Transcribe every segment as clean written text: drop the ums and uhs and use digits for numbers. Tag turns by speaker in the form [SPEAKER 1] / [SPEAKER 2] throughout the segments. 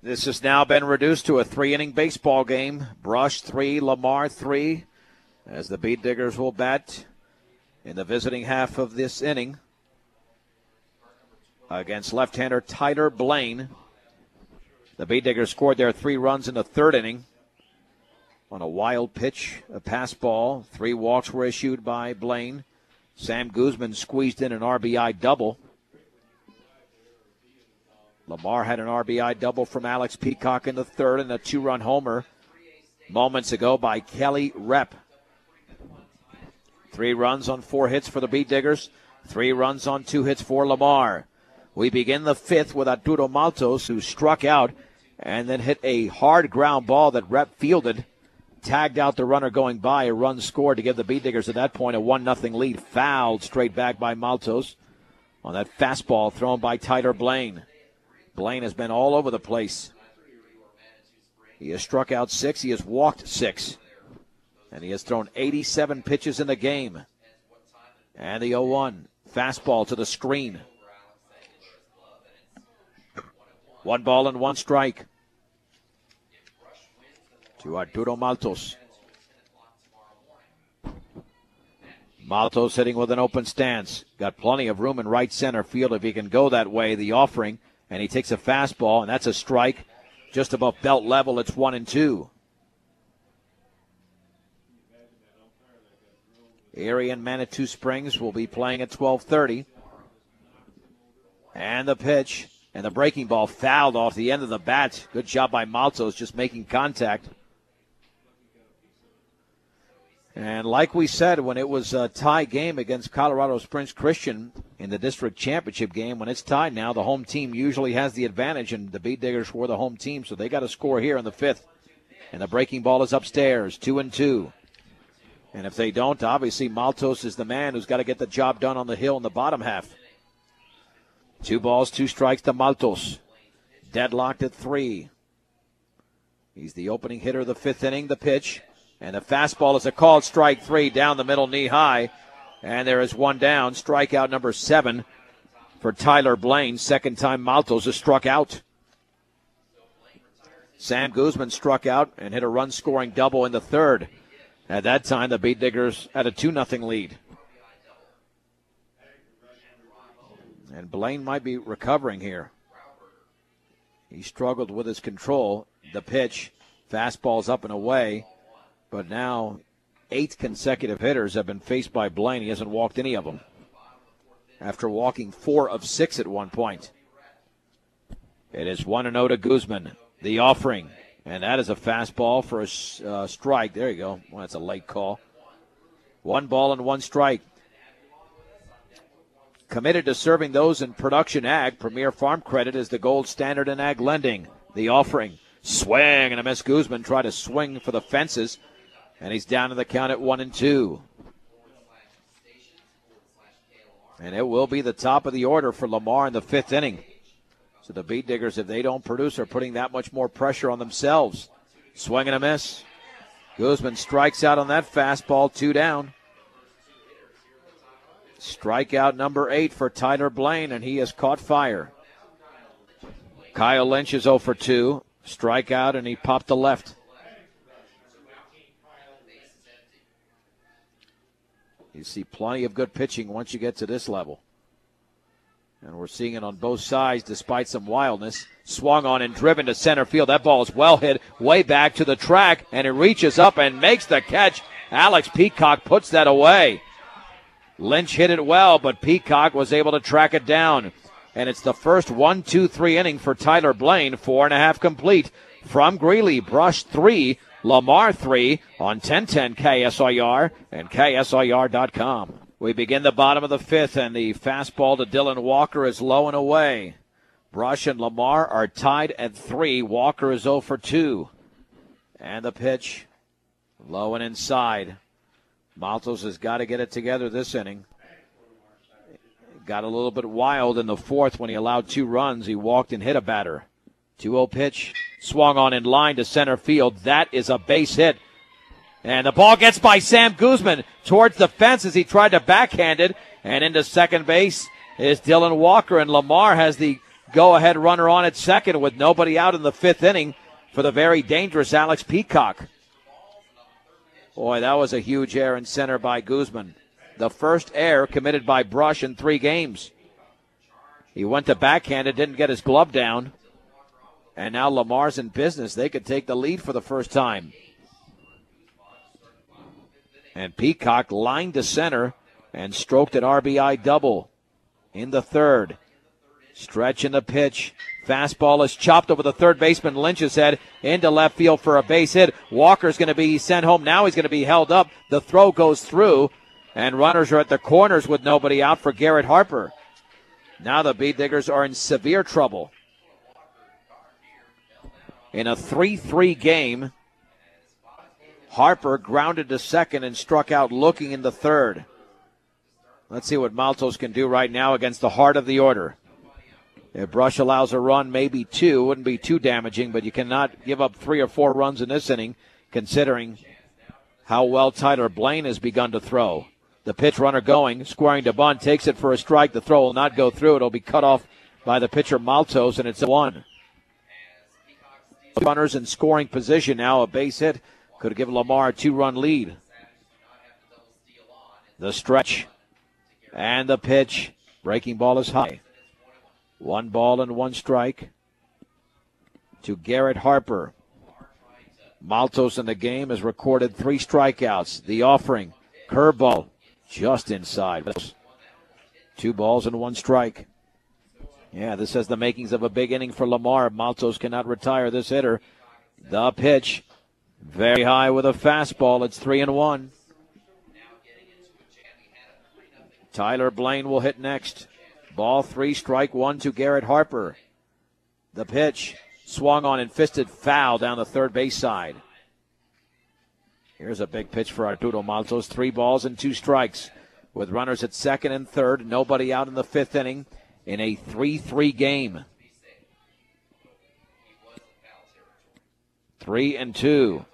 [SPEAKER 1] This has now been reduced to a 3-inning baseball game. Brush 3, Lamar 3, as the Beat Diggers will bat in the visiting half of this inning against left-hander Tyler Blaine. The Beat Diggers scored their 3 runs in the 3rd inning on a wild pitch, a pass ball. 3 walks were issued by Blaine. Sam Guzman squeezed in an RBI double. Lamar had an RBI double from Alex Peacock in the 3rd and a 2-run homer moments ago by Kelly Rep. 3 runs on 4 hits for the Beat Diggers. 3 runs on 2 hits for Lamar. We begin the 5th with Arturo Maltos, who struck out and then hit a hard ground ball that Rep fielded. Tagged out the runner going by. A run scored to give the Beat Diggers at that point a 1-0 lead. Fouled straight back by Maltos on that fastball thrown by Tyler Blaine. Blaine has been all over the place. He has struck out 6. He has walked 6. And he has thrown 87 pitches in the game. And the 0-1. Fastball to the screen. 1 ball and 1 strike to Arturo Maltos. Maltos hitting with an open stance. Got plenty of room in right center field if he can go that way, the offering. And he takes a fastball, and that's a strike. Just above belt level, it's 1-2. Erie and Manitou Springs will be playing at 12:30. And the pitch, and the breaking ball fouled off the end of the bat. Good job by Maltos, just making contact. And like we said, when it was a tie game against Colorado Springs Christian in the district championship game, when it's tied now, the home team usually has the advantage, and the Beat Diggers were the home team, so they got to score here in the 5th. And the breaking ball is upstairs, 2-2. And if they don't, obviously Maltos is the man who's got to get the job done on the hill in the bottom half. 2 balls, 2 strikes to Maltos. Deadlocked at 3. He's the opening hitter of the 5th inning, the pitch. And the fastball is a called strike 3 down the middle, knee high. And there is 1 down. Strikeout number 7 for Tyler Blaine. Second time Maltos has struck out. Sam Guzman struck out and hit a run-scoring double in the 3rd. At that time, the Beat Diggers had a 2-0 lead. And Blaine might be recovering here. He struggled with his control. The pitch, fastball's up and away. But now 8 consecutive hitters have been faced by Blaine. He hasn't walked any of them after walking 4 of 6 at one point. It is 1-0 to Guzman. The offering. And that is a fastball for a strike. There you go. Well, that's a late call. 1 ball and 1 strike. Committed to serving those in production ag. Premier Farm Credit is the gold standard in ag lending. The offering. Swing and a miss. Guzman tried to swing for the fences. And he's down to the count at 1-2. And it will be the top of the order for Lamar in the 5th inning. So the Beat Diggers, if they don't produce, are putting that much more pressure on themselves. Swing and a miss. Guzman strikes out on that fastball, 2 down. Strikeout number 8 for Tyler Blaine, and he has caught fire. Kyle Lynch is 0 for 2. Strikeout, and he popped the left. You see plenty of good pitching once you get to this level. And we're seeing it on both sides despite some wildness. Swung on and driven to center field. That ball is well hit way back to the track, and it reaches up and makes the catch. Alex Peacock puts that away. Lynch hit it well, but Peacock was able to track it down. And it's the first 1-2-3 inning for Tyler Blaine. 4.5 complete. From Greeley, Brush 3, Lamar 3 on 1010 KSIR and KSIR.com. We begin the bottom of the 5th, and the fastball to Dylan Walker is low and away. Brush and Lamar are tied at 3. Walker is 0 for 2. And the pitch, low and inside. Maltos has got to get it together this inning. Got a little bit wild in the 4th when he allowed 2 runs. He walked and hit a batter. 2-0 pitch, swung on in line to center field. That is a base hit. And the ball gets by Sam Guzman towards the fence as he tried to backhand it. And into second base is Dylan Walker. And Lamar has the go-ahead runner on at second with nobody out in the fifth inning for the very dangerous Alex Peacock. Boy, that was a huge error in center by Guzman. The first error committed by Brush in 3 games. He went to backhand and didn't get his glove down. And now Lamar's in business. They could take the lead for the first time. And Peacock lined to center and stroked an RBI double in the third. Stretch in the pitch. Fastball is chopped over the third baseman Lynch's head into left field for a base hit. Walker's going to be sent home. Now he's going to be held up. The throw goes through, and runners are at the corners with nobody out for Garrett Harper. Now the Bee Diggers are in severe trouble. In a 3-3 game, Harper grounded to second and struck out looking in the third. Let's see what Maltos can do right now against the heart of the order. If Brush allows a run, maybe 2, wouldn't be too damaging, but you cannot give up 3 or 4 runs in this inning, considering how well Tyler Blaine has begun to throw. The pitch runner going, squaring to bunt, takes it for a strike. The throw will not go through. It'll be cut off by the pitcher Maltos, and it's 1. Runners in scoring position now. A base hit could give Lamar a 2-run lead. The stretch and the pitch. Breaking ball is high. 1 ball and 1 strike to Garrett Harper. Maltos in the game has recorded 3 strikeouts. The offering, curveball, just inside. 2 balls and 1 strike. Yeah, this has the makings of a big inning for Lamar. Maltos cannot retire this hitter. The pitch, very high with a fastball. It's 3-1. Tyler Blaine will hit next. Ball 3, strike 1 to Garrett Harper. The pitch, swung on and fisted foul down the third base side. Here's a big pitch for Arturo Maltos. 3 balls and 2 strikes. With runners at second and third, nobody out in the 5th inning in a 3-3 game. 3-2.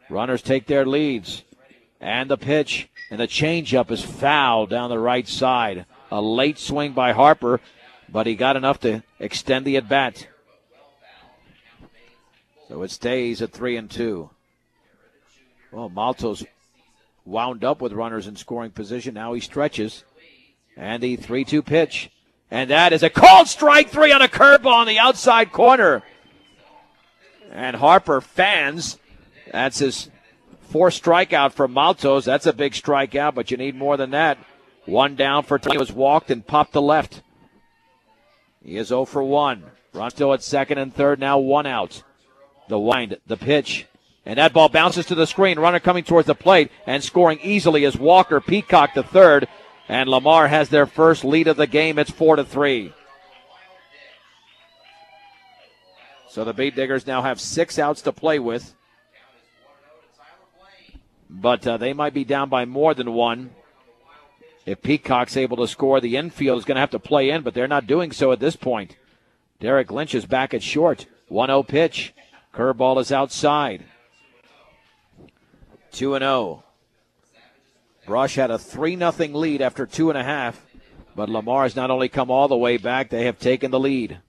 [SPEAKER 1] Runners take their leads. And the pitch, and the changeup is foul down the right side. A late swing by Harper, but he got enough to extend the at-bat. So it stays at 3-2. Well, Maltos wound up with runners in scoring position. Now he stretches. And the 3-2 pitch. And that is a called strike 3 on a curveball on the outside corner. And Harper fans. That's his 4th strikeout for Maltos. That's a big strikeout, but you need more than that. 1 down for Tony. Was walked and popped to left. He is 0 for 1. Run still at second and third. Now 1 out. The wind, the pitch. And that ball bounces to the screen. Runner coming towards the plate and scoring easily is Walker. Peacock to third. And Lamar has their first lead of the game. It's 4-3. So the Bee Diggers now have 6 outs to play with. But they might be down by more than 1. If Peacock's able to score, the infield is going to have to play in, but they're not doing so at this point. Derek Lynch is back at short. 1-0 pitch. Curveball is outside. 2-0. Brush had a 3-0 lead after 2.5, but Lamar has not only come all the way back, they have taken the lead.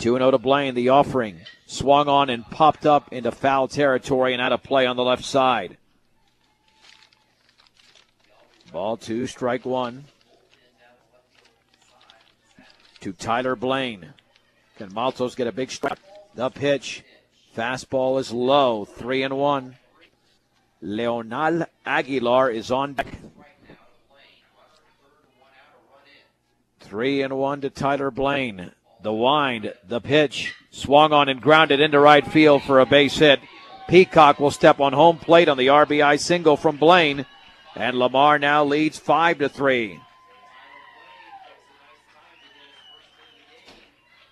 [SPEAKER 1] 2-0 to Blaine, the offering. Swung on and popped up into foul territory and out of play on the left side. Ball 2, strike 1. To Tyler Blaine. Can Maltos get a big strike? The pitch. Fastball is low. 3-1. Leonel Aguilar is on deck. 3-1 to Tyler Blaine. The wind, the pitch. Swung on and grounded into right field for a base hit. Peacock will step on home plate on the RBI single from Blaine. And Lamar now leads 5-3.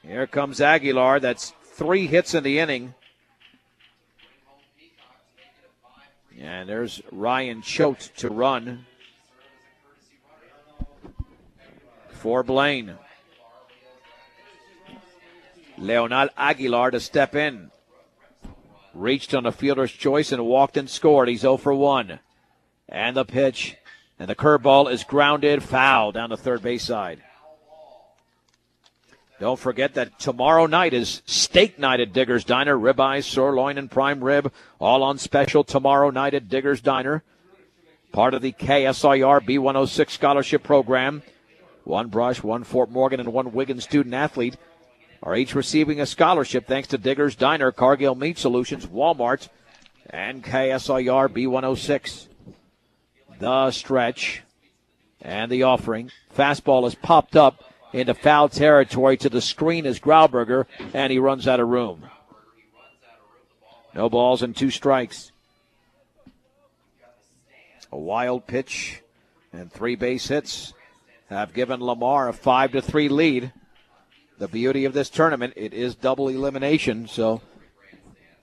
[SPEAKER 1] Here comes Aguilar. That's 3 hits in the inning. And there's Ryan Choate to run for Blaine. Leonel Aguilar to step in. Reached on a fielder's choice and walked and scored. He's 0 for 1. And the pitch. And the curveball is grounded foul down the third base side. Don't forget that tomorrow night is steak night at Digger's Diner. Ribeye, sirloin, and prime rib, all on special tomorrow night at Digger's Diner. Part of the KSIR B106 scholarship program. One Brush, one Fort Morgan, and one Wiggins student athlete are each receiving a scholarship thanks to Digger's Diner, Cargill Meat Solutions, Walmart, and KSIR B106. The stretch and the offering. Fastball is popped up into foul territory. To the screen is Grauberger, and he runs out of room. No balls and 2 strikes. A wild pitch and 3 base hits have given Lamar a 5-3 lead. The beauty of this tournament, it is double elimination, so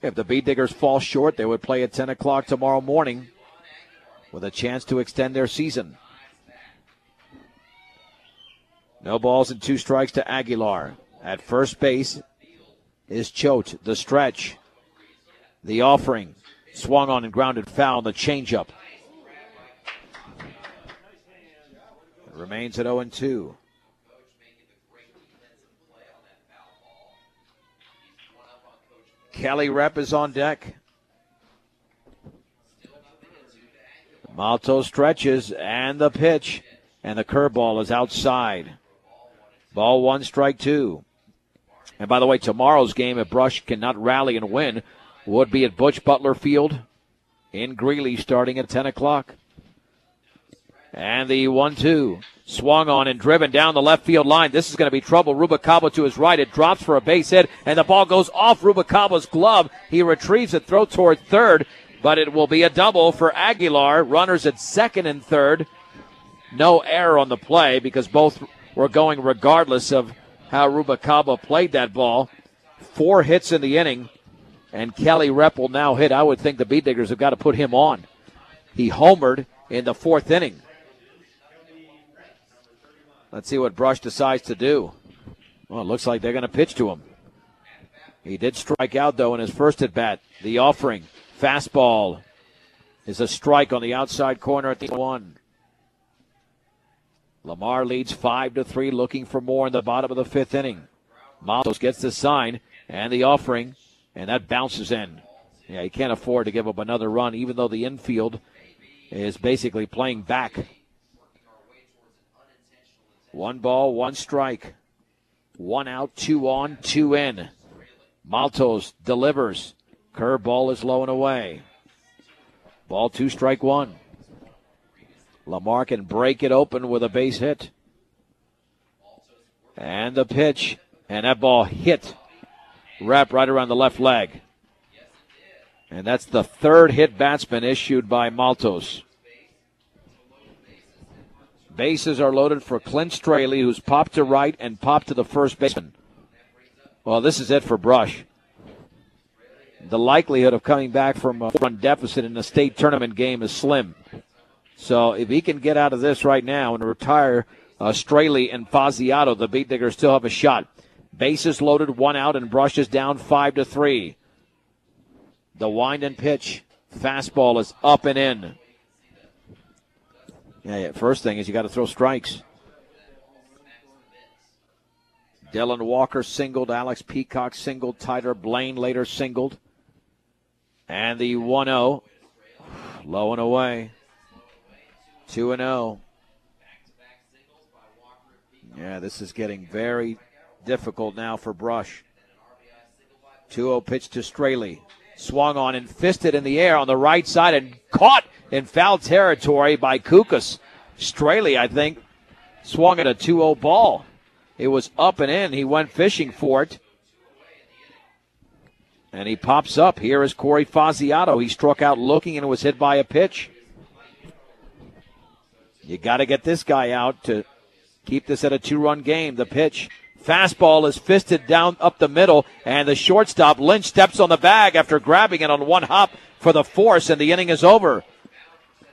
[SPEAKER 1] if the Bee Diggers fall short, they would play at 10 o'clock tomorrow morning with a chance to extend their season. No balls and 2 strikes to Aguilar. At first base is Choate. The stretch. The offering. Swung on and grounded foul. The changeup. It remains at 0-2. Kelly Rep is on deck. Malto stretches and the pitch. And the curveball is outside. Ball 1, strike 2. And by the way, tomorrow's game, if Brush cannot rally and win, would be at Butch Butler Field in Greeley starting at 10 o'clock. And the 1-2. Swung on and driven down the left field line. This is going to be trouble. Rubalcaba to his right. It drops for a base hit, and the ball goes off Rubalcaba's glove. He retrieves it, throw toward third, but it will be a double for Aguilar. Runners at second and third. No error on the play because both were going regardless of how Rubalcaba played that ball. 4 hits in the inning, and Kelly Rep will now hit. I would think the Bee Diggers have got to put him on. He homered in the 4th inning. Let's see what Brush decides to do. Well, it looks like they're going to pitch to him. He did strike out, though, in his first at-bat. The offering, fastball, is a strike on the outside corner at the 1. Lamar leads 5-3, looking for more in the bottom of the 5th inning. Matos gets the sign and the offering, and that bounces in. Yeah, he can't afford to give up another run, even though the infield is basically playing back. 1 ball, 1 strike. 1 out, 2 on, 2 in. Maltos delivers. Curveball is low and away. Ball 2, strike 1. Lamar can break it open with a base hit. And the pitch. And that ball hit Rep right around the left leg. And that's the 3rd hit batsman issued by Maltos. Bases are loaded for Clint Straley, who's popped to right and popped to the first baseman. Well, this is it for Brush. The likelihood of coming back from a 4-run deficit in a state tournament game is slim. So if he can get out of this right now and retire Straley and Faziato, the Bee Diggers still have a shot. Bases loaded, 1 out, and Brush is down 5-3. The wind and pitch. Fastball is up and in. Yeah, first thing is you got to throw strikes. Dylan Walker singled. Alex Peacock singled. Tyler Blaine later singled. And the 1-0. Low and away. 2-0. Yeah, this is getting very difficult now for Brush. 2-0 pitch to Straley. Swung on and fisted in the air on the right side and caught in foul territory by Kukas. Straley, I think, swung at a 2-0 ball. It was up and in. He went fishing for it. And he pops up. Here is Corey Faziato. He struck out looking and was hit by a pitch. You got to get this guy out to keep this at a 2-run game. The pitch. Fastball is fisted down up the middle, and the shortstop, Lynch, steps on the bag after grabbing it on one hop for the force, and the inning is over.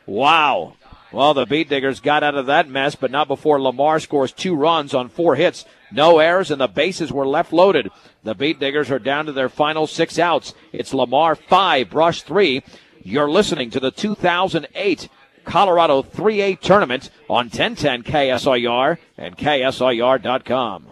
[SPEAKER 1] Wow. Well, the Bee Diggers got out of that mess, but not before Lamar scores 2 runs on 4 hits. No errors, and the bases were left loaded. The Bee Diggers are down to their final 6 outs. It's Lamar 5, Brush 3. You're listening to the 2008 Colorado 3A tournament on 1010 KSIR and KSIR.com.